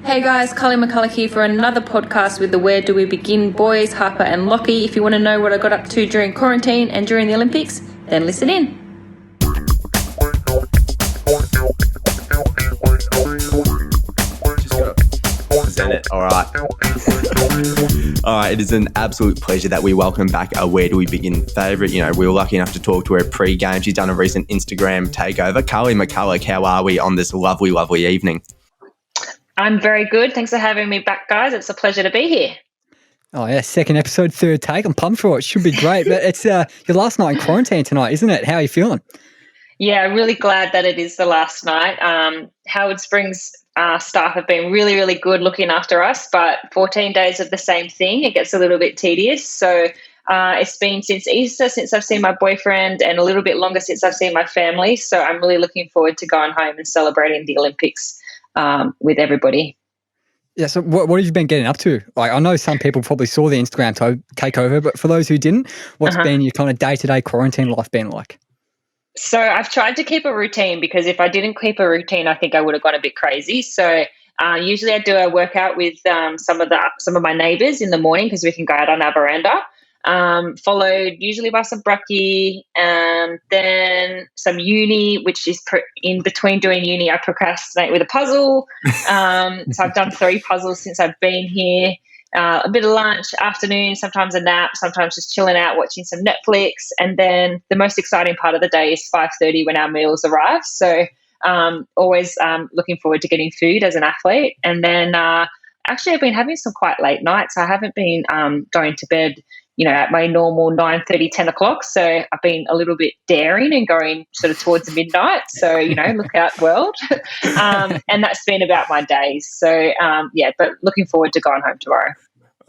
Hey guys, Kaarle McCulloch here for another podcast with the Where Do We Begin boys, Harper and Lockie. If you want to know what I got up to during quarantine and during the Olympics, then listen in. Present it. All right. All right. It is an absolute pleasure that we welcome back a Where Do We Begin favourite. You know, we were lucky enough to talk to her pre-game. She's done a recent Instagram takeover. Kaarle McCulloch, how are we on this lovely, lovely evening? I'm very good. Thanks for having me back, guys. It's a pleasure to be here. Oh, yeah. Second episode, third take. I'm pumped for it. Should be great. But it's your last night in quarantine tonight, isn't it? How are you feeling? Yeah, really glad that it is the last night. Howard Springs staff have been really, really good looking after us, but 14 days of the same thing, it gets a little bit tedious. So it's been since Easter since I've seen my boyfriend and a little bit longer since I've seen my family. So I'm really looking forward to going home and celebrating the Olympics with everybody. Yeah, so what have you been getting up to? Like, I know some people probably saw the Instagram takeover, but for those who didn't, what's been your kind of day-to-day quarantine life been like? So I've tried to keep a routine because if I didn't keep a routine, I think I would have gone a bit crazy. So usually I do a workout with some of my neighbours in the morning because we can go out on our veranda. Followed usually by some brekkie, then some uni, which is in between doing uni, I procrastinate with a puzzle. So I've done 3 puzzles since I've been here. A bit of lunch, afternoon, sometimes a nap, sometimes just chilling out, watching some Netflix. And then the most exciting part of the day is 5:30 when our meals arrive. So always looking forward to getting food as an athlete. And then actually I've been having some quite late nights. I haven't been going to bed at my normal 9:30, 10 o'clock. So I've been a little bit daring and going sort of towards midnight. So, look out world. And that's been about my days. So, but looking forward to going home tomorrow.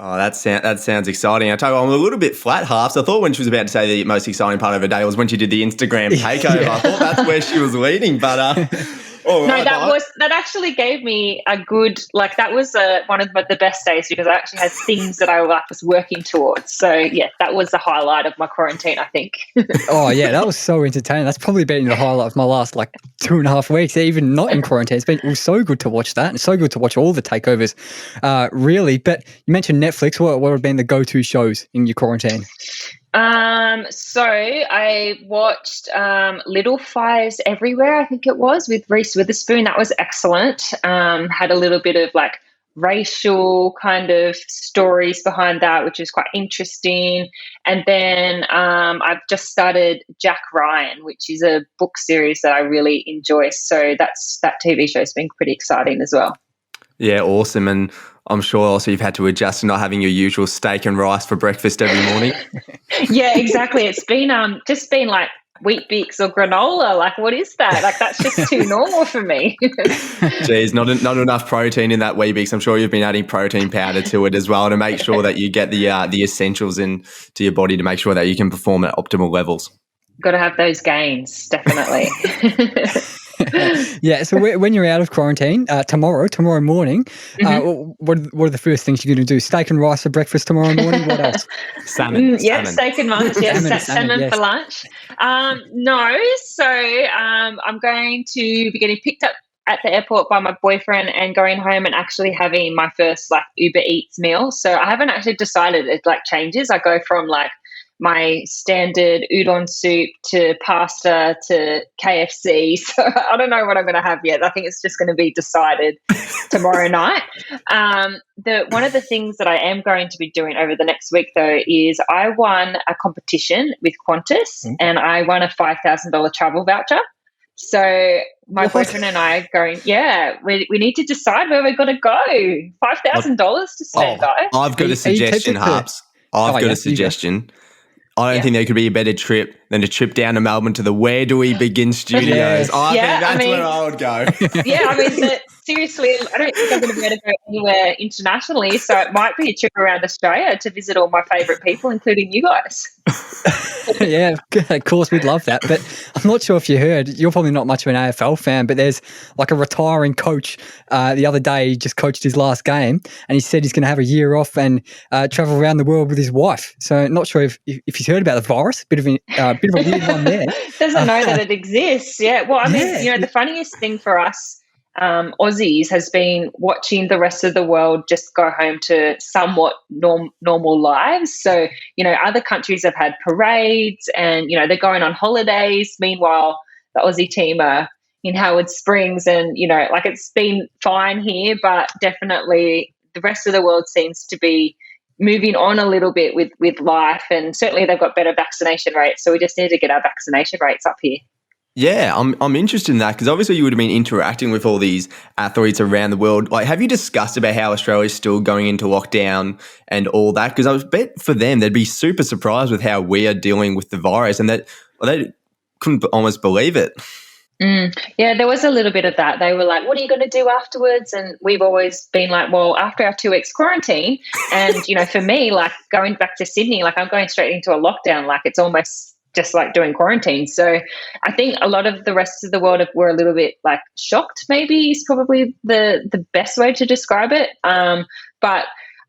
Oh, that sounds exciting. I tell you, I'm a little bit flat half. So I thought when she was about to say the most exciting part of her day was when she did the Instagram takeover. Yeah. I thought that's where she was leading, but all right, that actually gave me a good, that was one of the best days because I actually had things that I was working towards. So yeah, that was the highlight of my quarantine, I think. Oh yeah, that was so entertaining. That's probably been the highlight of my last 2.5 weeks, even not in quarantine. It was so good to watch that. And it's so good to watch all the takeovers, really. But you mentioned Netflix. What have been the go-to shows in your quarantine? So I watched Little Fires Everywhere, I think it was, with Reese Witherspoon. That was excellent. Had a little bit of racial kind of stories behind that, which is quite interesting. And then I've just started Jack Ryan, which is a book series that I really enjoy. So that TV show has been pretty exciting as well. Yeah, awesome. And I'm sure also you've had to adjust to not having your usual steak and rice for breakfast every morning. Yeah, exactly. It's been just been Wheat Bix or granola. What is that? That's just too normal for me. Geez, not enough protein in that Wheat Bix. I'm sure you've been adding protein powder to it as well to make sure that you get the essentials into your body to make sure that you can perform at optimal levels. Got to have those gains, definitely. Yeah, so when you're out of quarantine, tomorrow morning, what are the first things you're going to do? Steak and rice for breakfast tomorrow morning? What else? Salmon. Steak and rice, yes. Salmon yes. For lunch. No, so I'm going to be getting picked up at the airport by my boyfriend and going home and actually having my first Uber Eats meal. So I haven't actually decided it changes. I go from my standard udon soup to pasta to KFC. So I don't know what I'm going to have yet. I think it's just going to be decided tomorrow night. One of the things that I am going to be doing over the next week, though, is I won a competition with Qantas and I won a $5,000 travel voucher. So my boyfriend and I are going, we need to decide where we're going to go. $5,000 to spend, guys. I've got a suggestion, Harps. I've got a suggestion. I don't think there could be a better trip than a trip down to Melbourne to the Where Do We Begin studios. Yes. I think that's where I would go. Yeah, seriously, I don't think I'm going to be able to go anywhere internationally, so it might be a trip around Australia to visit all my favourite people, including you guys. Yeah, of course, we'd love that. But I'm not sure if you heard, you're probably not much of an AFL fan, but there's a retiring coach the other day, he just coached his last game, and he said he's going to have a year off and travel around the world with his wife. So not sure if he's heard about the virus, bit of a weird one there. Doesn't know that it exists. Yeah, well, the funniest thing for us Aussies has been watching the rest of the world just go home to somewhat normal lives. So, other countries have had parades and, they're going on holidays. Meanwhile, the Aussie team are in Howard Springs and, it's been fine here, but definitely the rest of the world seems to be moving on a little bit with life. And certainly they've got better vaccination rates. So we just need to get our vaccination rates up here. Yeah, I'm interested in that because obviously you would have been interacting with all these athletes around the world. Like, have you discussed about how Australia is still going into lockdown and all that? Because I bet for them they'd be super surprised with how we are dealing with the virus, and that they couldn't almost believe it. Yeah, there was a little bit of that. They were like, what are you going to do afterwards? And we've always been like, well, after our 2 weeks quarantine, and, for me, like going back to Sydney, like I'm going straight into a lockdown, like it's almost just like doing quarantine. So I think a lot of the rest of the world were a little bit like shocked, maybe is probably the best way to describe it. But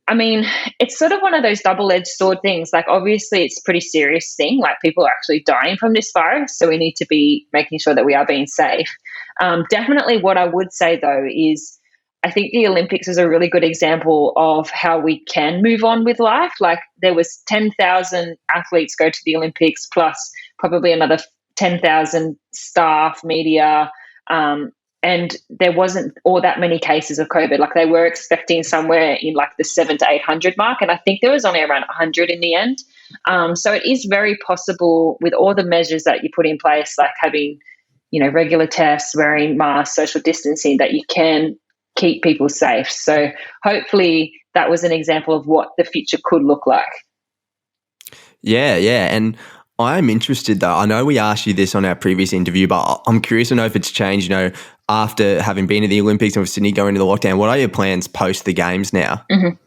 I mean, it's sort of one of those double-edged sword things. Like, obviously, it's a pretty serious thing. Like, people are actually dying from this virus, so we need to be making sure that we are being safe. Definitely what I would say, though, is I think the Olympics is a really good example of how we can move on with life. Like, there was 10,000 athletes go to the Olympics, plus probably another 10,000 staff, media, and there wasn't all that many cases of COVID. Like, they were expecting somewhere in like the 700 to 800 mark. And I think there was only around 100 in the end. So it is very possible with all the measures that you put in place, like having, regular tests, wearing masks, social distancing, that you can keep people safe. So hopefully that was an example of what the future could look like. Yeah. And I'm interested though. I know we asked you this on our previous interview, but I'm curious to know if it's changed, after having been at the Olympics and with Sydney going into the lockdown. What are your plans post the games now? Mm-hmm.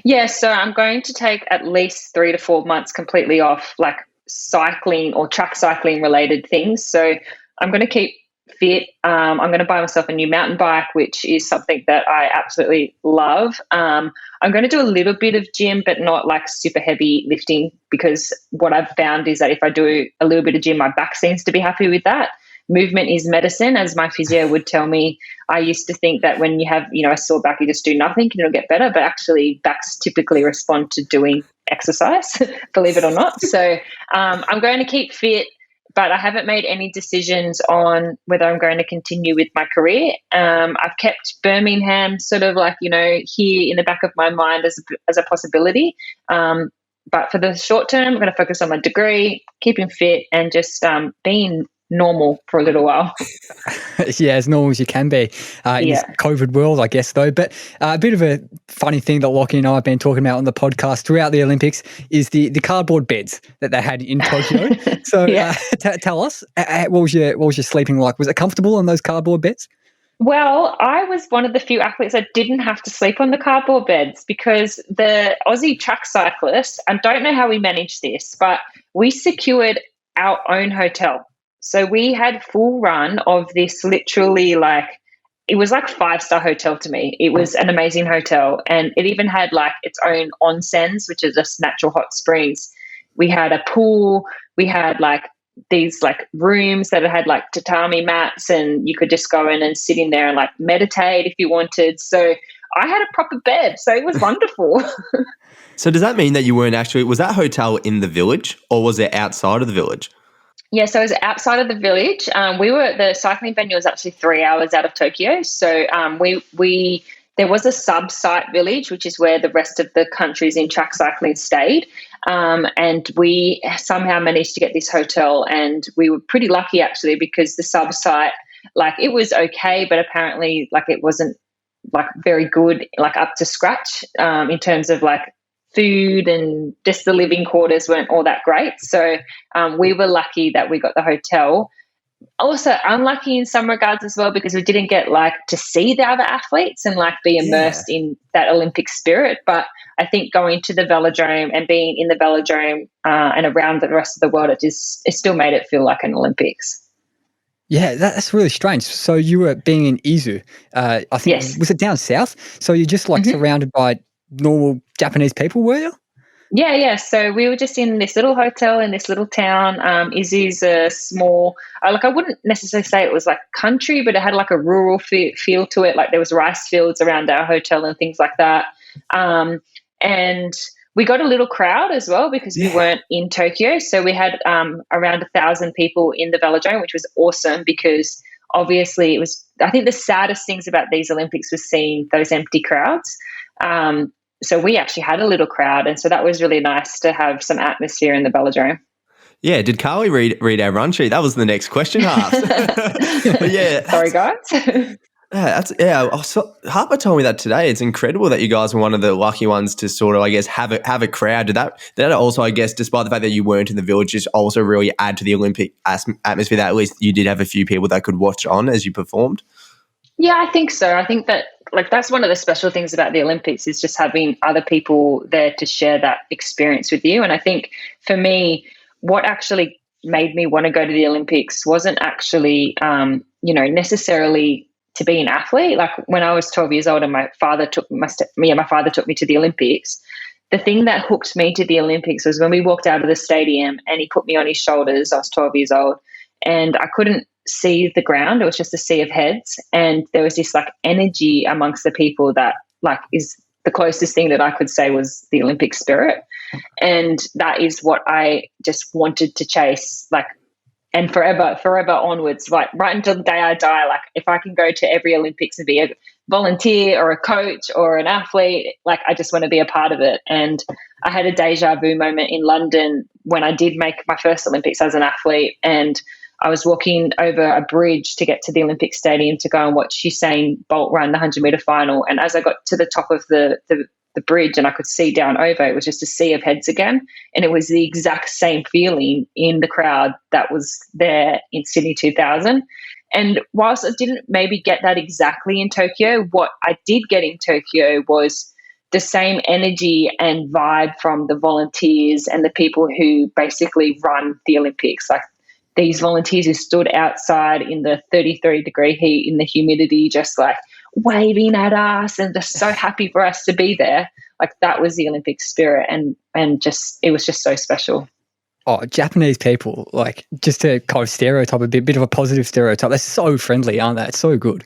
Yeah, so I'm going to take at least 3 to 4 months completely off, like cycling or track cycling related things. So I'm going to keep fit. I'm going to buy myself a new mountain bike, which is something that I absolutely love. I'm going to do a little bit of gym, but not like super heavy lifting, because what I've found is that if I do a little bit of gym, my back seems to be happy with that. Movement is medicine, as my physio would tell me. I used to think that when you have, a sore back, you just do nothing and it'll get better, but actually backs typically respond to doing exercise, believe it or not. So I'm going to keep fit, but I haven't made any decisions on whether I'm going to continue with my career. I've kept Birmingham sort of like, here in the back of my mind as a possibility. But for the short term, I'm going to focus on my degree, keeping fit, and just being normal for a little while. Yeah, as normal as you can be in this COVID world, I guess, though. But a bit of a funny thing that Lockie and I have been talking about on the podcast throughout the Olympics is the cardboard beds that they had in Tokyo. So tell us, what was your sleeping like? Was it comfortable on those cardboard beds? Well, I was one of the few athletes that didn't have to sleep on the cardboard beds, because the Aussie track cyclists, I don't know how we managed this, but we secured our own hotel. So we had full run of this, literally it was like 5-star hotel to me. It was an amazing hotel, and it even had like its own onsens, which is just natural hot springs. We had a pool. We had like these like rooms that had like tatami mats, and you could just go in and sit in there and like meditate if you wanted. So I had a proper bed. So it was wonderful. So does that mean that you weren't actually, was that hotel in the village or was it outside of the village? Yeah, so it was outside of the village. The cycling venue was actually 3 hours out of Tokyo. So there was a sub-site village, which is where the rest of the countries in track cycling stayed. And we somehow managed to get this hotel, and we were pretty lucky actually, because the sub-site, like, it was okay, but apparently like it wasn't like very good, like up to scratch in terms of like food, and just the living quarters weren't all that great. So we were lucky that we got the hotel. Also unlucky in some regards as well, because we didn't get like to see the other athletes and like be immersed in that Olympic spirit. But I think going to the velodrome and being in the velodrome and around the rest of the world, it still made it feel like an Olympics. Yeah, that's really strange. So you were being in Izu, I think, was it down south? So you're just like surrounded by normal Japanese people, were you? Yeah. So we were just in this little hotel in this little town. Izu's a small, I wouldn't necessarily say it was like country, but it had like a rural feel to it. Like there was rice fields around our hotel and things like that. And we got a little crowd as well because we weren't in Tokyo. So we had around 1,000 people in the velodrome, which was awesome because obviously it was, I think the saddest things about these Olympics was seeing those empty crowds. So we actually had a little crowd, and so that was really nice to have some atmosphere in the velodrome. Yeah, did Carly read our run sheet? That was the next question, Harp. Sorry, guys. Harper told me that today. It's incredible that you guys were one of the lucky ones to sort of, I guess, have a crowd. Did that also, I guess, despite the fact that you weren't in the village, just also really add to the Olympic atmosphere that at least you did have a few people that could watch on as you performed? Yeah, I think so. I think that that's one of the special things about the Olympics is just having other people there to share that experience with you. And I think for me, what actually made me want to go to the Olympics wasn't actually, necessarily to be an athlete. Like when I was 12 years old and my father took me to the Olympics, the thing that hooked me to the Olympics was when we walked out of the stadium and he put me on his shoulders. I was 12 years old and I couldn't see the ground. It was just a sea of heads. And there was this like energy amongst the people that like is the closest thing that I could say was the Olympic spirit. And that is what I just wanted to chase, like, and forever onwards, like right until the day I die. Like if I can go to every Olympics and be a volunteer or a coach or an athlete, like I just want to be a part of it. And I had a deja vu moment in London when I did make my first Olympics as an athlete, and I was walking over a bridge to get to the Olympic Stadium to go and watch Usain Bolt run the 100-meter final. And as I got to the top of the bridge and I could see down over, it was just a sea of heads again. And it was the exact same feeling in the crowd that was there in Sydney 2000. And whilst I didn't maybe get that exactly in Tokyo, what I did get in Tokyo was the same energy and vibe from the volunteers and the people who basically run the Olympics. Like these volunteers who stood outside in the 33-degree heat in the humidity, just like waving at us and just so happy for us to be there. Like that was the Olympic spirit, and just it was just so special. Oh, Japanese people, like just to kind of stereotype a bit of a positive stereotype, they're so friendly, aren't they? It's so good.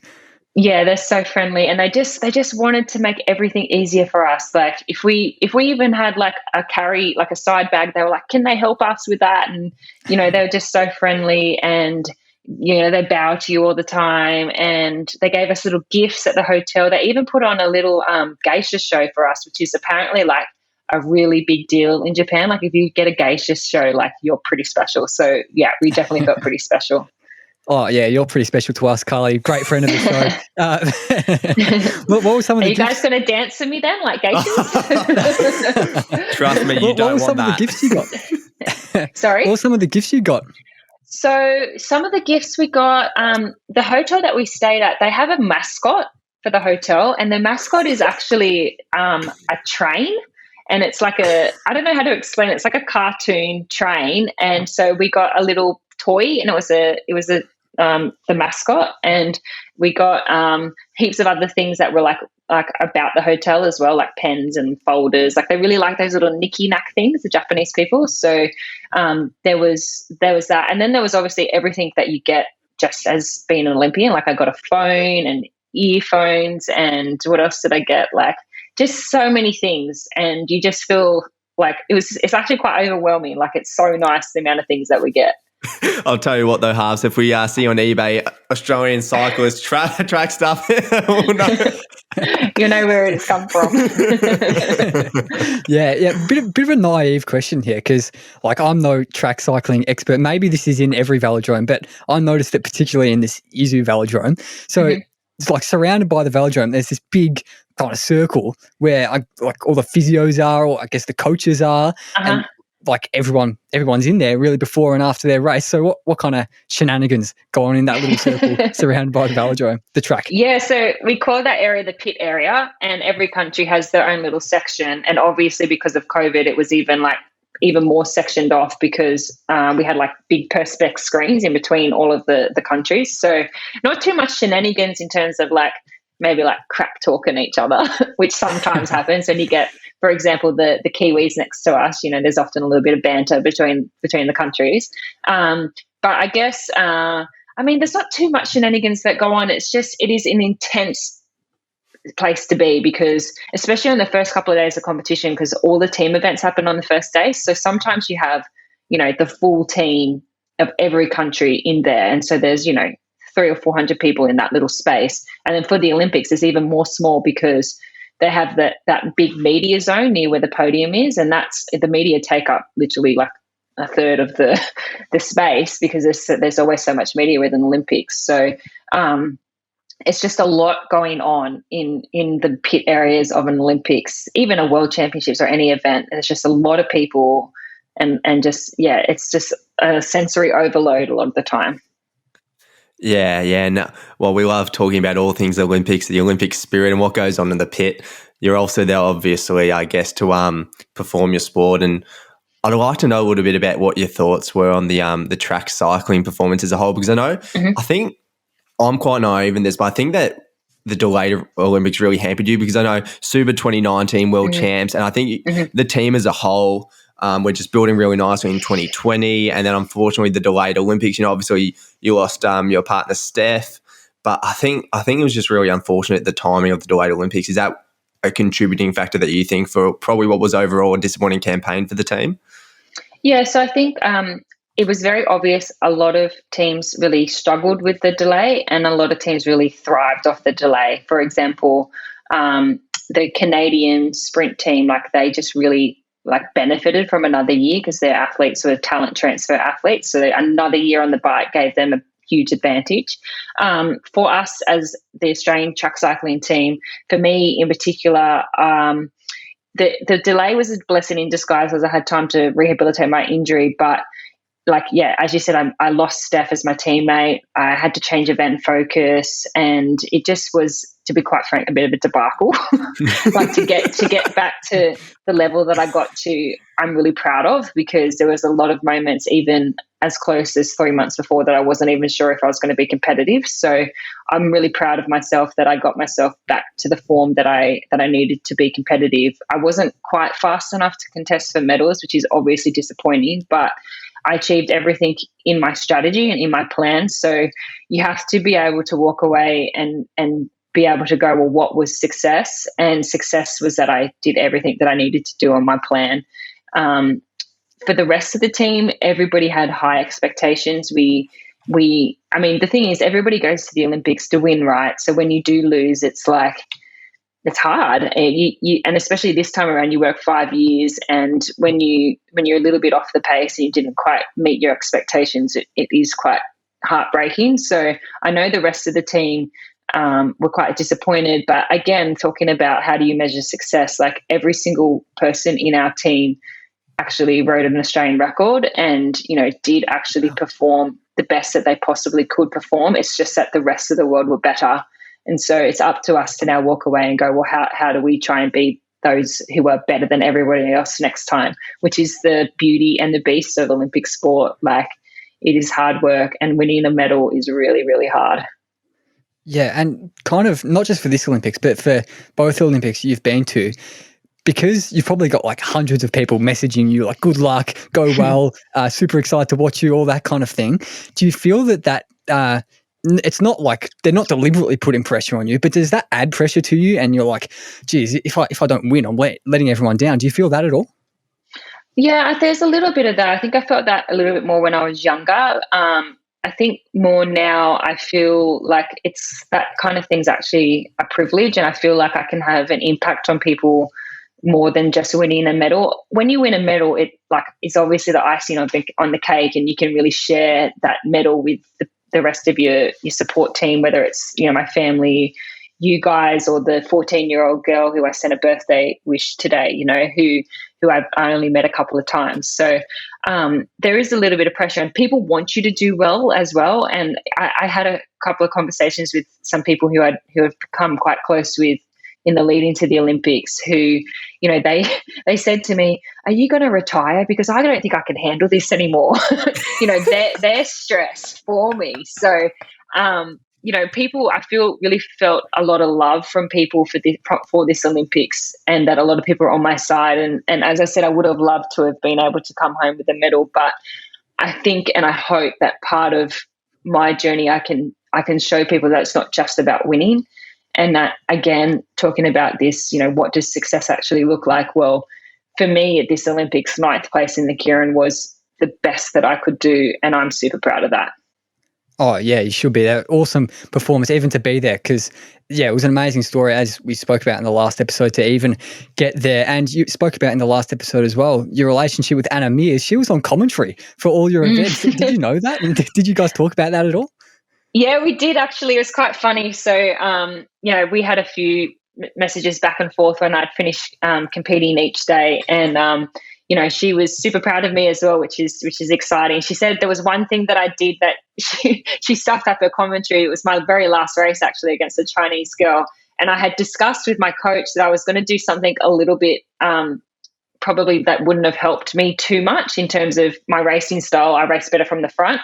Yeah, they're so friendly, and they just wanted to make everything easier for us. Like if we even had like a side bag, they were like, "Can they help us with that?" And they were just so friendly, and they bow to you all the time, and they gave us little gifts at the hotel. They even put on a little geisha show for us, which is apparently like a really big deal in Japan. Like if you get a geisha show, like you're pretty special. So yeah, we definitely felt pretty special. Oh, yeah, you're pretty special to us, Carly. Great friend of the show. What were some of the gifts? Are you guys going to dance for me then, like geishas? Trust me, you don't want that. What were some of the gifts you got? Sorry? What were some of the gifts you got? So some of the gifts we got, the hotel that we stayed at, they have a mascot for the hotel, and the mascot is actually a train. And it's like I don't know how to explain it. It's like a cartoon train. And so we got a little toy, and it was the mascot, and we got heaps of other things that were like about the hotel as well, like pens and folders. Like they really like those little knicky-knack things, the Japanese people. So there was that, and then there was obviously everything that you get just as being an Olympian. Like I got a phone and earphones, and what else did I get? Like just so many things, and you just feel like it's actually quite overwhelming. Like it's so nice the amount of things that we get. I'll tell you what though, Harves, if we see on eBay Australian cyclist track stuff, we'll know. You know where it's come from. Yeah. Bit of a naive question here, because like I'm no track cycling expert. Maybe this is in every velodrome, but I noticed it particularly in this Izu velodrome. So it's like surrounded by the velodrome, there's this big kind of circle where like all the physios are, or I guess the coaches are, and like everyone's in there really before and after their race. So what kind of shenanigans go on in that little circle surrounded by the velodrome, the track? Yeah, so we call that area the pit area, and every country has their own little section. And obviously because of COVID, it was even more sectioned off, because we had like big perspex screens in between all of the countries. So not too much shenanigans in terms of like maybe like crap talking each other, which sometimes happens when you get for example, the Kiwis next to us, there's often a little bit of banter between the countries. But I guess, there's not too much shenanigans that go on. It is an intense place to be, because especially on the first couple of days of competition, because all the team events happen on the first day. So sometimes you have, the full team of every country in there. And so there's, 300 or 400 people in that little space. And then for the Olympics, it's even more small, because they have that big media zone near where the podium is. And that's the media take up literally like a third of the space, because there's always so much media with an Olympics. So, it's just a lot going on in the pit areas of an Olympics, even a World Championships or any event. There's just a lot of people, and just, it's just a sensory overload a lot of the time. Yeah. No, well, we love talking about all things Olympics, the Olympic spirit and what goes on in the pit. You're also there, obviously, I guess, to perform your sport. And I'd like to know a little bit about what your thoughts were on the track cycling performance as a whole, because I know, I think, I'm quite naive in this, but I think that the delayed Olympics really hampered you, because I know Super 2019 world champs, and I think the team as a whole, we're just building really nicely in 2020. And then unfortunately the delayed Olympics, obviously you lost your partner Steph, but I think it was just really unfortunate, the timing of the delayed Olympics. Is that a contributing factor that you think for probably what was overall a disappointing campaign for the team? Yeah, so I think it was very obvious a lot of teams really struggled with the delay, and a lot of teams really thrived off the delay. For example, the Canadian sprint team, they just really benefited from another year, because their athletes were talent transfer athletes. So another year on the bike gave them a huge advantage. For us as the Australian track cycling team, for me in particular, the delay was a blessing in disguise, as I had time to rehabilitate my injury. But as you said, I lost Steph as my teammate. I had to change event focus, and it just was, to be quite frank, a bit of a debacle. to get back to the level that I got to, I'm really proud of, because there was a lot of moments, even as close as 3 months before, that I wasn't even sure if I was going to be competitive. So I'm really proud of myself that I got myself back to the form that I needed to be competitive. I wasn't quite fast enough to contest for medals, which is obviously disappointing, but I achieved everything in my strategy and in my plan. So you have to be able to walk away and be able to go, well, what was success? And success was that I did everything that I needed to do on my plan. For the rest of the team, everybody had high expectations. The thing is, everybody goes to the Olympics to win, right? So when you do lose, it's it's hard. And especially this time around, you work 5 years, and when you're a little bit off the pace and you didn't quite meet your expectations, it is quite heartbreaking. So I know the rest of the team were quite disappointed. But again, talking about how do you measure success, every single person in our team actually rode an Australian record and, did actually perform the best that they possibly could perform. It's just that the rest of the world were better. And so it's up to us to now walk away and go, well, how do we try and be those who are better than everybody else next time, which is the beauty and the beast of Olympic sport. It is hard work, and winning a medal is really, really hard. Yeah, and kind of not just for this Olympics, but for both Olympics you've been to, because you've probably got hundreds of people messaging you good luck, go well, super excited to watch you, all that kind of thing. Do you feel that it's not they're not deliberately putting pressure on you, but does that add pressure to you? And you're geez, if I don't win, I'm letting everyone down. Do you feel that at all? Yeah, there's a little bit of that. I think I felt that a little bit more when I was younger. I think more now I feel it's that kind of thing's actually a privilege, and I feel I can have an impact on people more than just winning a medal. When you win a medal, it's obviously the icing on the cake, and you can really share that medal with the rest of your support team, whether it's my family, you guys, or the 14-year-old girl who I sent a birthday wish today, who I only met a couple of times. So there is a little bit of pressure, and people want you to do well as well. And I had a couple of conversations with some people who have become quite close with in the lead into the Olympics, who, they said to me, are you going to retire? Because I don't think I can handle this anymore. They're stressed for me. So, people, I feel, really felt a lot of love from people for this Olympics, and that a lot of people are on my side. And as I said, I would have loved to have been able to come home with a medal, but I think and I hope that part of my journey, I can show people that it's not just about winning, and that, again, talking about this, what does success actually look like? Well, for me at this Olympics, 9th place in the Keirin was the best that I could do, and I'm super proud of that. Oh, yeah, you should be. That awesome performance, even to be there, because, it was an amazing story, as we spoke about in the last episode, to even get there. And you spoke about in the last episode as well, your relationship with Anna Mears. She was on commentary for all your events. Did you know that? And did you guys talk about that at all? Yeah, we did, actually. It was quite funny. So, we had a few messages back and forth when I'd finished competing each day. And, she was super proud of me as well, which is exciting. She said there was one thing that I did that she stuffed up her commentary. It was my very last race, actually, against a Chinese girl. And I had discussed with my coach that I was going to do something a little bit probably that wouldn't have helped me too much in terms of my racing style. I race better from the front.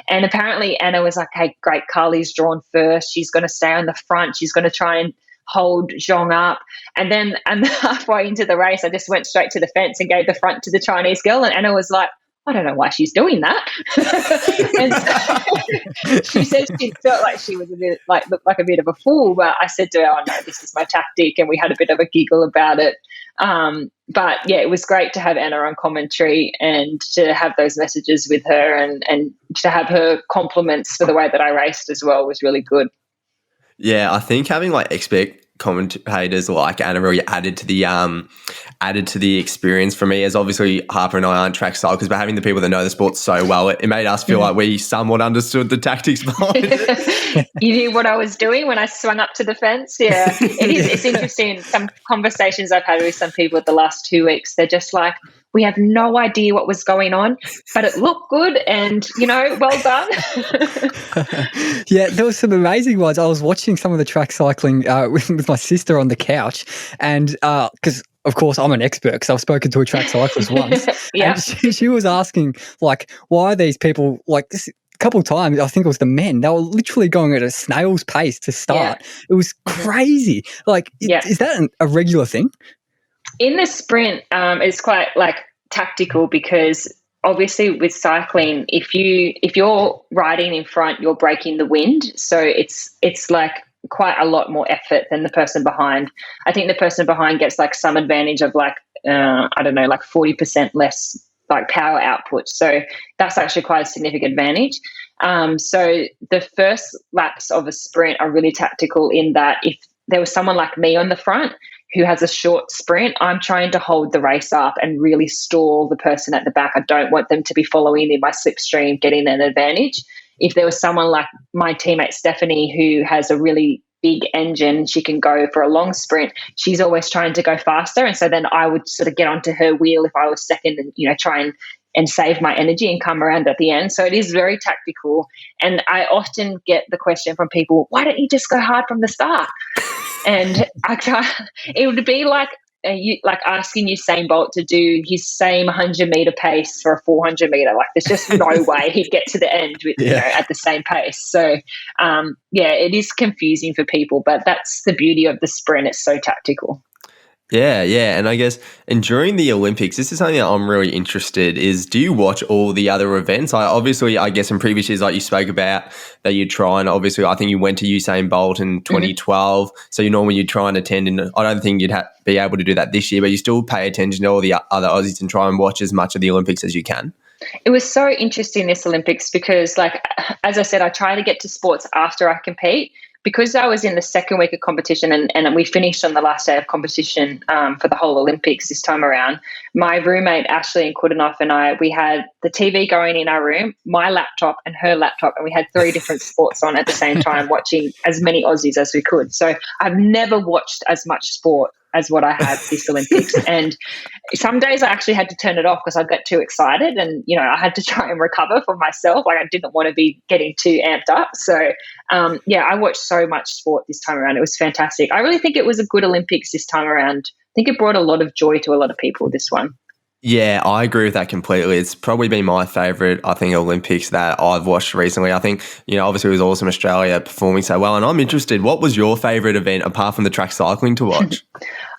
And apparently Anna was like, hey, great, Kaarle's drawn first. She's going to stay on the front. She's going to try and hold Zhong up. And then halfway into the race, I just went straight to the fence and gave the front to the Chinese girl. And Anna was like, I don't know why she's doing that. And so she said she felt like she was looked like a bit of a fool. But I said to her, oh, no, this is my tactic. And we had a bit of a giggle about it. But yeah, it was great to have Anna on commentary and to have those messages with her, and to have her compliments for the way that I raced as well was really good. Yeah, I think having expert commentators like Anna really added to the experience for me, as obviously Harper and I aren't track cyclists, but having the people that know the sport so well, it made us feel like we somewhat understood the tactics behind it. You knew what I was doing when I swung up to the fence. Yeah, it's interesting. Some conversations I've had with some people the last 2 weeks, they're just like, we have no idea what was going on, but it looked good, and, well done. Yeah, there was some amazing ones. I was watching some of the track cycling with my sister on the couch, and because, of course, I'm an expert because I've spoken to a track cyclist once. Yeah. And she was asking, why are these people this? A couple of times, I think it was the men, they were literally going at a snail's pace to start. Yeah. It was crazy. Is that a regular thing? In the sprint, it's quite tactical, because obviously with cycling, if you're riding in front, you're breaking the wind. So it's quite a lot more effort than the person behind. I think the person behind gets some advantage of 40% less power output. So that's actually quite a significant advantage. So the first laps of a sprint are really tactical in that if there was someone like me on the front who has a short sprint, I'm trying to hold the race up and really stall the person at the back. I don't want them to be following in my slipstream, getting an advantage. If there was someone like my teammate Stephanie, who has a really big engine, she can go for a long sprint, she's always trying to go faster. And so then I would sort of get onto her wheel if I was second and, try and save my energy and come around at the end. So it is very tactical. And I often get the question from people, why don't you just go hard from the start? And it would be like asking Usain Bolt to do his same 100-meter pace for a 400-meter. There's just no way he'd get to the end with at the same pace. So it is confusing for people, but that's the beauty of the sprint. It's so tactical. Yeah. And I guess, and during the Olympics, this is something that I'm really interested is, do you watch all the other events? I guess in previous years, you spoke about that you try, and obviously I think you went to Usain Bolt in 2012. So normally you try and attend, and I don't think you'd be able to do that this year, but you still pay attention to all the other Aussies and try and watch as much of the Olympics as you can. It was so interesting, this Olympics, because as I said, I try to get to sports after I compete. Because I was in the second week of competition and we finished on the last day of competition for the whole Olympics this time around, my roommate Ashley and Kudinoff and we had the TV going in our room, my laptop and her laptop, and we had 3 different sports on at the same time, watching as many Aussies as we could. So I've never watched as much sport as what I have this Olympics. And some days I actually had to turn it off because I'd get too excited, and, I had to try and recover for myself. I didn't want to be getting too amped up. So, I watched so much sport this time around. It was fantastic. I really think it was a good Olympics this time around. I think it brought a lot of joy to a lot of people, this one. Yeah, I agree with that completely. It's probably been my favourite, I think, Olympics that I've watched recently. I think, obviously it was awesome Australia performing so well. And I'm interested, what was your favourite event apart from the track cycling to watch?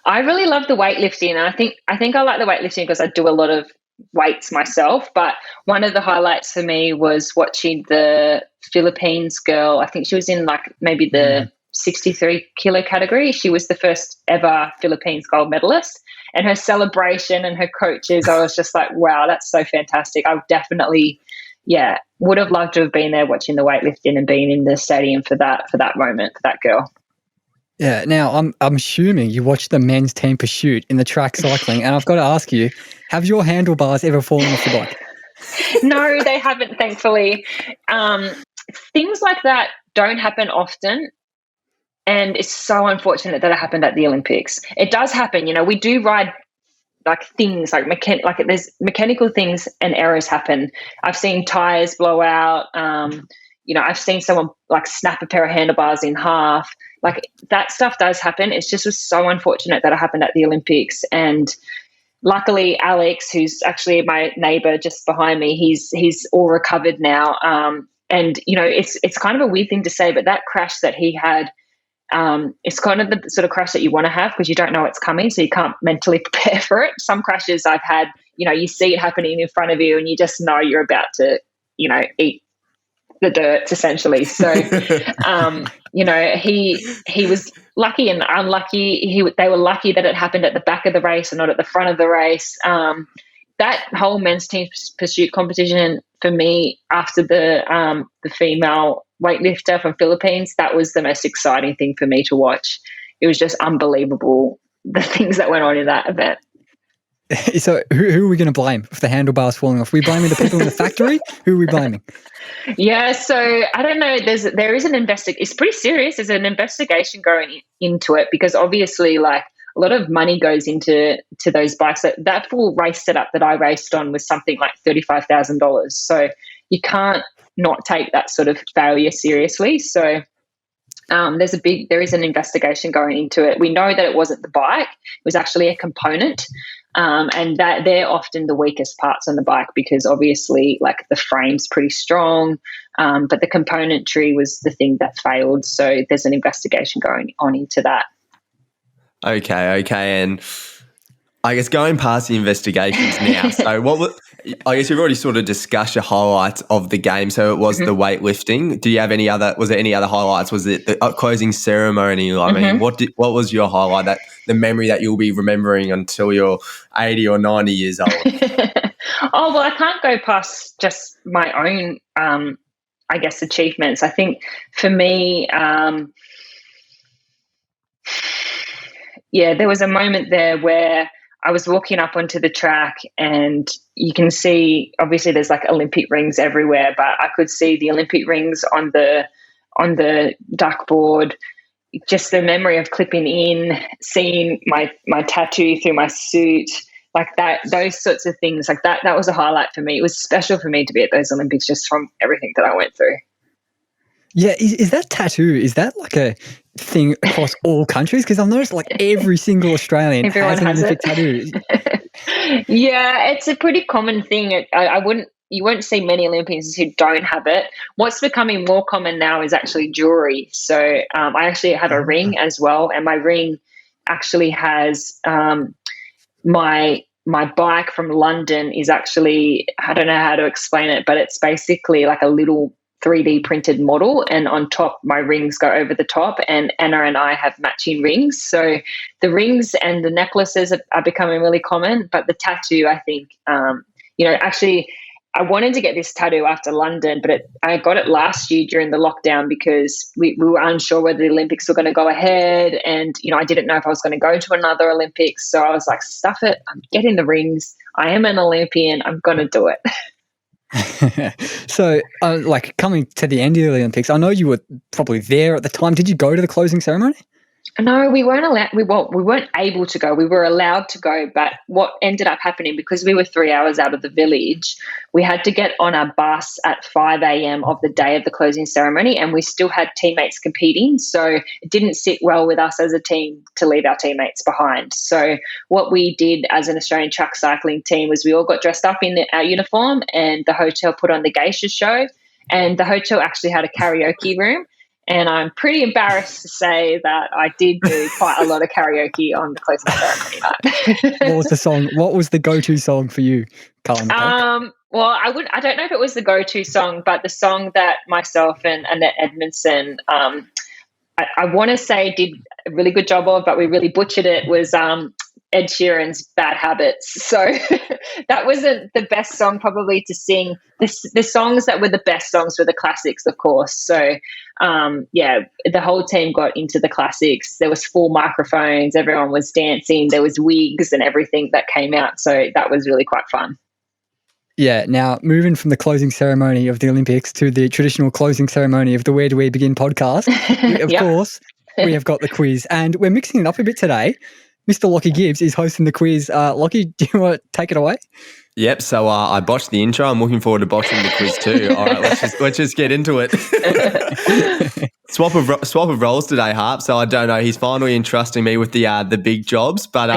I really love the weightlifting. And I think I like the weightlifting because I do a lot of weights myself. But one of the highlights for me was watching the Philippines girl. I think she was in like maybe the 63 kilo category. She was the first ever Philippines gold medalist. And her celebration and her coaches, I was just like, wow, that's so fantastic. I definitely, would have loved to have been there watching the weightlifting and being in the stadium for that moment, for that girl. Yeah. Now, I'm assuming you watched the men's team pursuit in the track cycling, and I've got to ask you, have your handlebars ever fallen off the bike? No, they haven't, thankfully. Things like that don't happen often. And it's so unfortunate that it happened at the Olympics. It does happen, we do ride like things like there's mechanical things and errors happen. I've seen tires blow out. I've seen someone like snap a pair of handlebars in half. Like that stuff does happen. It's just was so unfortunate that it happened at the Olympics. And luckily, Alex, who's actually my neighbor just behind me, he's all recovered now. And it's kind of a weird thing to say, but that crash that he had. It's kind of the sort of crash that you want to have because you don't know it's coming, so you can't mentally prepare for it. Some crashes I've had, you see it happening in front of you and you just know you're about to, eat the dirt essentially. So, he was lucky and unlucky. They were lucky that it happened at the back of the race and not at the front of the race. That whole men's team pursuit competition for me after the female weightlifter from Philippines, that was the most exciting thing for me to watch. It was just unbelievable, the things that went on in that event. So who are we going to blame for the handlebars falling off? Are we blaming the people in the factory? Who are we blaming? Yeah, so I don't know. There is an it's pretty serious. There's an investigation going into it because obviously like a lot of money goes into those bikes. That full race setup that I raced on was something like $35,000. So you can't not take that sort of failure seriously. So there is an investigation going into it. We know that it wasn't the bike; it was actually a component, and that they're often the weakest parts on the bike because obviously, like the frame's pretty strong, but the componentry was the thing that failed. So there's an investigation going on into that. Okay, and I guess going past the investigations now, so I guess you've already sort of discussed your highlights of the game. So it was the weightlifting. Do you have was there any other highlights? Was it the closing ceremony? I mean, what was your highlight, the memory that you'll be remembering until you're 80 or 90 years old? Oh, well, I can't go past just my own, I guess, achievements. I think for me, there was a moment there where I was walking up onto the track and you can see, obviously there's like Olympic rings everywhere, but I could see the Olympic rings on the duckboard. Just the memory of clipping in, seeing my tattoo through my suit, like that, those sorts of things, like that was a highlight for me. It was special for me to be at those Olympics just from everything that I went through. Yeah, is that tattoo, is that like a thing across all countries? Because I've noticed like every single Australian has an Olympic tattoo. Yeah, it's a pretty common thing. You won't see many Olympians who don't have it. What's becoming more common now is actually jewelry. So I actually have a ring as well, and my ring actually has my bike from London is actually, I don't know how to explain it, but it's basically like a little 3D printed model, and on top my rings go over the top, and Anna and I have matching rings. So the rings and the necklaces are becoming really common, but the tattoo, I think, actually I wanted to get this tattoo after London, but I got it last year during the lockdown because we were unsure whether the Olympics were going to go ahead, and I didn't know if I was going to go to another Olympics. So I was like, stuff it, I'm getting the rings. I am an Olympian. I'm going to do it. So, like coming to the end of the Olympics, I know you were probably there at the time. Did you go to the closing ceremony? No, we weren't allowed. We weren't able to go. We were allowed to go, but what ended up happening, because we were 3 hours out of the village, we had to get on a bus at 5 a.m. of the day of the closing ceremony, and we still had teammates competing. So it didn't sit well with us as a team to leave our teammates behind. So what we did as an Australian track cycling team was we all got dressed up in our uniform, and the hotel put on the geisha show, and the hotel actually had a karaoke room. And I'm pretty embarrassed to say that I did do quite a lot of karaoke on the closing ceremony night. What was the song? What was the go-to song for you, Kaarle McCulloch? Well, I don't know if it was the go-to song, but the song that myself and Annette Edmondson, I want to say did a really good job of, but we really butchered it, was Ed Sheeran's Bad Habits. So that wasn't the best song probably to sing. The songs that were the best songs were the classics, of course. So the whole team got into the classics. There was full microphones, everyone was dancing, there was wigs and everything that came out. So that was really quite fun. Yeah, now moving from the closing ceremony of the Olympics to the traditional closing ceremony of the Where Do We Begin podcast, of course, we have got the quiz, and we're mixing it up a bit today. Mr. Lockie Gibbs is hosting the quiz. Lockie, do you want to take it away? Yep. So I botched the intro. I'm looking forward to botching the quiz too. All right, let's just get into it. Swap of roles today, Harp. So I don't know. He's finally entrusting me with the big jobs, but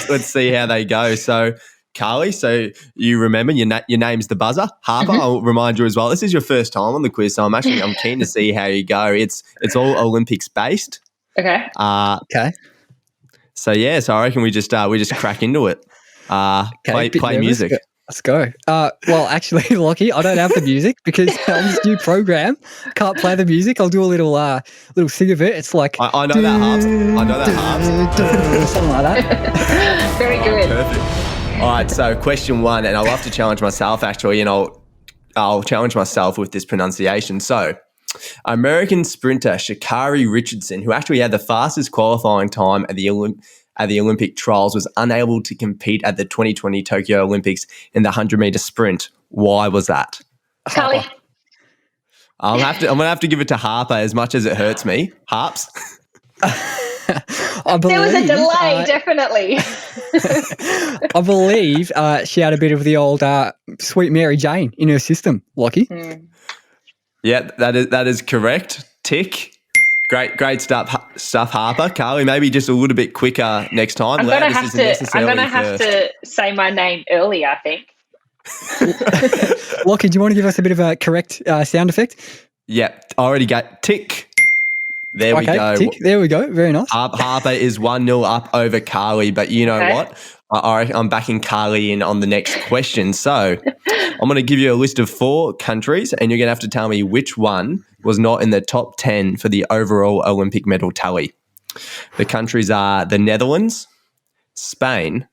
let's see how they go. So Kaarle, so you remember your name's the buzzer. Harper, I'll remind you as well. This is your first time on the quiz, so I'm keen to see how you go. It's all Olympics based. Okay. Okay. So I reckon we just crack into it. Play music. Let's go. Well, actually, Lockie, I don't have the music because on this new program, can't play the music. I'll do a little sing of it. It's like I know that harps. Something like that. Very good. Perfect. All right. So question one, and I'll have to challenge myself actually, and I'll challenge myself with this pronunciation. So, American sprinter Sha'Carri Richardson, who actually had the fastest qualifying time at the Olympic trials, was unable to compete at the 2020 Tokyo Olympics in the 100-meter sprint. Why was that? Kaarle. I'm gonna have to give it to Harper as much as it hurts me. Harps. There was a delay, definitely. I believe she had a bit of the old Sweet Mary Jane in her system, Lockie. Yeah, that is correct. Tick. Great stuff, Harper. Kaarle, maybe just a little bit quicker next time. I'm going to have to say my name early, I think. Lockie, do you want to give us a bit of a correct sound effect? Yeah, I already got tick. There we go. Tick. There we go. Very nice. Harper is 1-0 up over Kaarle, but you know what? I'm backing Kaarle in on the next question. So I'm going to give you a list of 4 countries, and you're going to have to tell me which one was not in the top 10 for the overall Olympic medal tally. The countries are the Netherlands, Spain,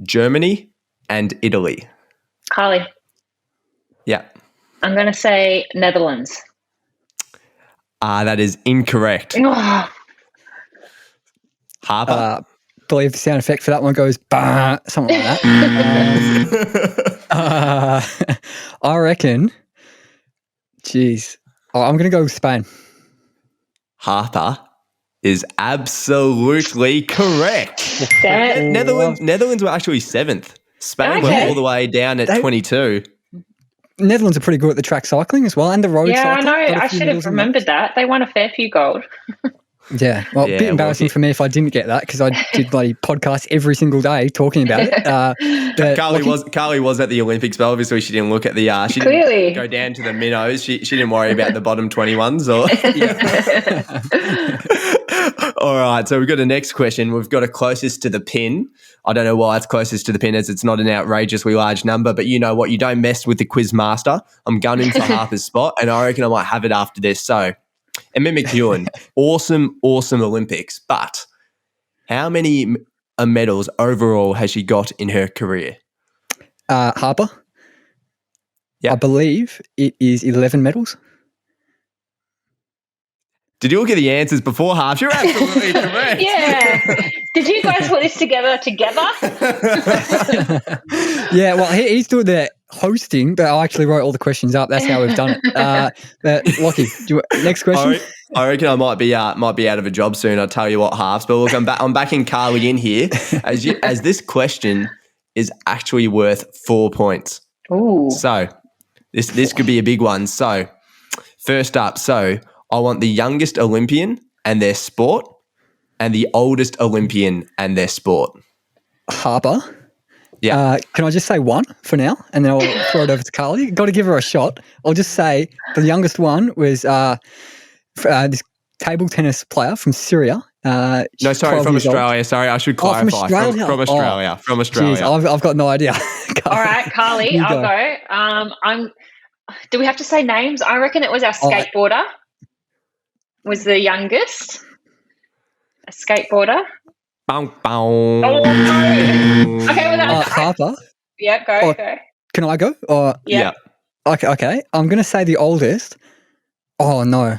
Germany, and Italy. Kaarle. Yeah. I'm going to say Netherlands. That is incorrect. Harper? I believe the sound effect for that one goes bah, something like that. I reckon, I'm going to go with Spain. Harper is absolutely correct. Netherlands were actually 7th. Spain were all the way down at 22. Netherlands are pretty good at the track cycling as well, and the road cycling. Yeah, I know. I should have remembered that. They won a fair few gold. Yeah, well, a bit embarrassing for me if I didn't get that because I did bloody podcasts every single day talking about it. Kaarle was at the Olympics, but obviously she didn't look at the. She didn't go down to the minnows. She didn't worry about the bottom 21s. All right, so we've got a next question. We've got a closest to the pin. I don't know why it's closest to the pin as it's not an outrageously large number, but you know what? You don't mess with the quiz master. I'm gunning for Harper's spot, and I reckon I might have it after this. So, Emma McEwen, awesome Olympics, but how many medals overall has she got in her career? Harper? Yeah. I believe it is 11 medals. Did you look at the answers before half? You're absolutely correct. Yeah. Did you guys put this together? Yeah, well, he's doing the hosting, but I actually wrote all the questions up. That's how we've done it. But Lockie, next question. I reckon I might be out of a job soon. I'll tell you what, halves. But look, I'm backing Carly in here as this question is actually worth 4 points. Ooh. So this could be a big one. So first up, I want the youngest Olympian and their sport, and the oldest Olympian and their sport. Harper. Yeah. Can I just say one for now, and then I'll throw it over to Carly? Got to give her a shot. I'll just say the youngest one was this table tennis player from Syria. No, sorry, from Australia. Old. Sorry, I should clarify. From Australia? From Australia. From Australia. Geez, I've got no idea. All right, Carly, I'll go. Do we have to say names? I reckon it was our skateboarder. Was the youngest. A skateboarder. Bow. Oh, no. Okay, well, that's Harper. Yeah, go. Can I go? Yeah. Okay. I'm going to say the oldest. Oh, no.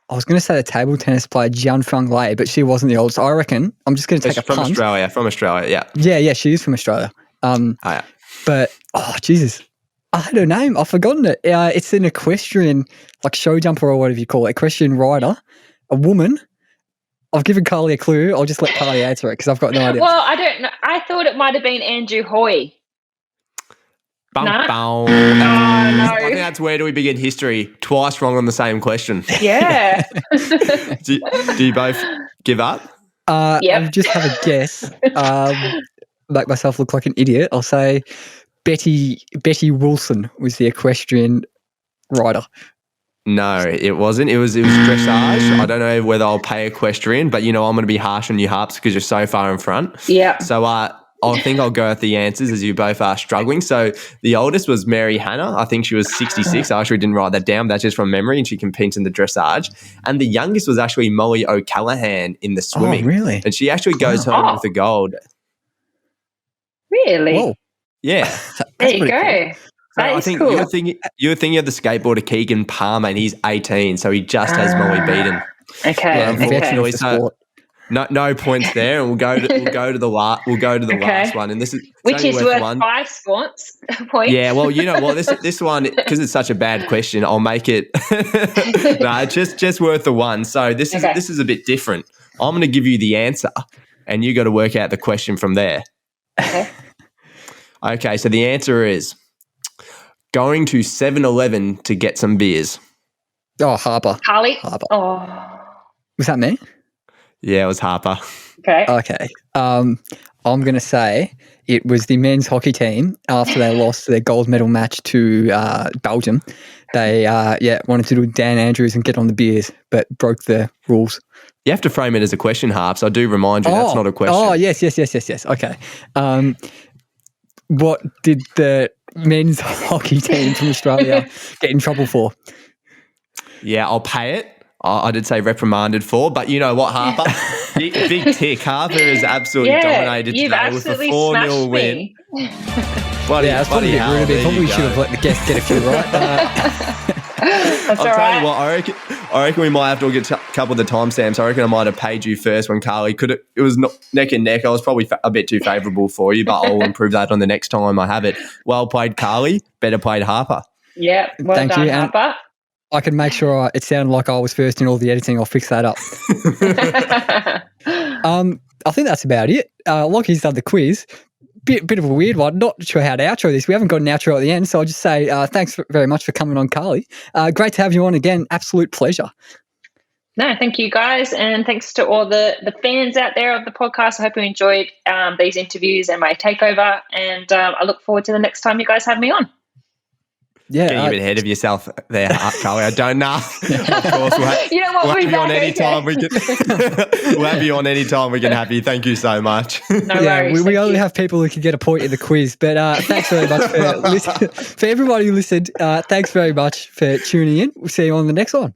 I was going to say the table tennis player Jianfeng Lei, but she wasn't the oldest. I reckon I'm just going to take a punt. From Australia, yeah. Yeah, she is from Australia. Yeah. But, Jesus. I had her name. I've forgotten it. It's an equestrian, like show jumper or whatever you call it, equestrian rider, a woman. I've given Carly a clue. I'll just let Carly answer it because I've got no idea. Well, I don't know. I thought it might have been Andrew Hoy. No. Oh, no. I think that's where do we begin history. Twice wrong on the same question. Yeah. do you both give up? Yep. I'll just have a guess. Make myself look like an idiot. I'll say Betty Wilson was the equestrian rider. No, it wasn't. It was dressage. I don't know whether I'll pay equestrian, but I'm going to be harsh on you, Harps, because you're so far in front. Yeah. So I think I'll go with the answers as you both are struggling. So the oldest was Mary Hannah. I think she was 66. I actually didn't write that down. That's just from memory, and she competes in the dressage. And the youngest was actually Molly O'Callaghan in the swimming. Oh, really? And she actually goes home with the gold. Really? Whoa. Yeah. There you go. Cool. That I is think cool. you're thinking of the skateboarder Keegan Palmer, and he's 18, so he just has Molly beaten. Okay. Yeah, unfortunately, so no points there, and we'll go to the last one, and this is which is worth 5 points. Yeah, well, you know what, this one, because it's such a bad question, I'll make it just worth the one. So this is a bit different. I'm going to give you the answer, and you got to work out the question from there. Okay. Okay, so the answer is going to 7-Eleven to get some beers. Oh, Harper. Carly? Harper. Oh. Was that me? Yeah, it was Harper. Okay. I'm going to say it was the men's hockey team after they lost their gold medal match to Belgium. They wanted to do Dan Andrews and get on the beers, but broke the rules. You have to frame it as a question, Harps. I do remind you that's not a question. Oh, yes. Okay. What did the men's hockey team from Australia get in trouble for? Yeah, I'll pay it. I did say reprimanded for, but you know what, Harper? big tick. Harper has absolutely dominated today with a 4-0 win. I was probably a bit rude of it. Probably should have let the guests get a few right. That's all right. Tell you what, I reckon we might have to get a couple of the timestamps. I reckon I might have paid you first when Carly it was neck and neck. I was probably a bit too favourable for you, but I'll improve that on the next time I have it. Well played, Carly. Better played, Harper. Yeah, well Thank done, you, Harper. I can make sure it sounded like I was first in all the editing. I'll fix that up. I think that's about it. Lockie's done the quiz. Bit of a weird one. Not sure how to outro this. We haven't got an outro at the end, so I'll just say thanks very much for coming on, Carly. Great to have you on again. Absolute pleasure. No, thank you guys, and thanks to all the fans out there of the podcast. I hope you enjoyed these interviews and my takeover, and I look forward to the next time you guys have me on. Yeah, getting a bit ahead of yourself there, Carly. I don't know. Of course, we'll have you on any time we can. We'll have you on any time we can have you. Thank you so much. No worries. We only have people who can get a point in the quiz, but thanks very much for everybody who listened. Thanks very much for tuning in. We'll see you on the next one.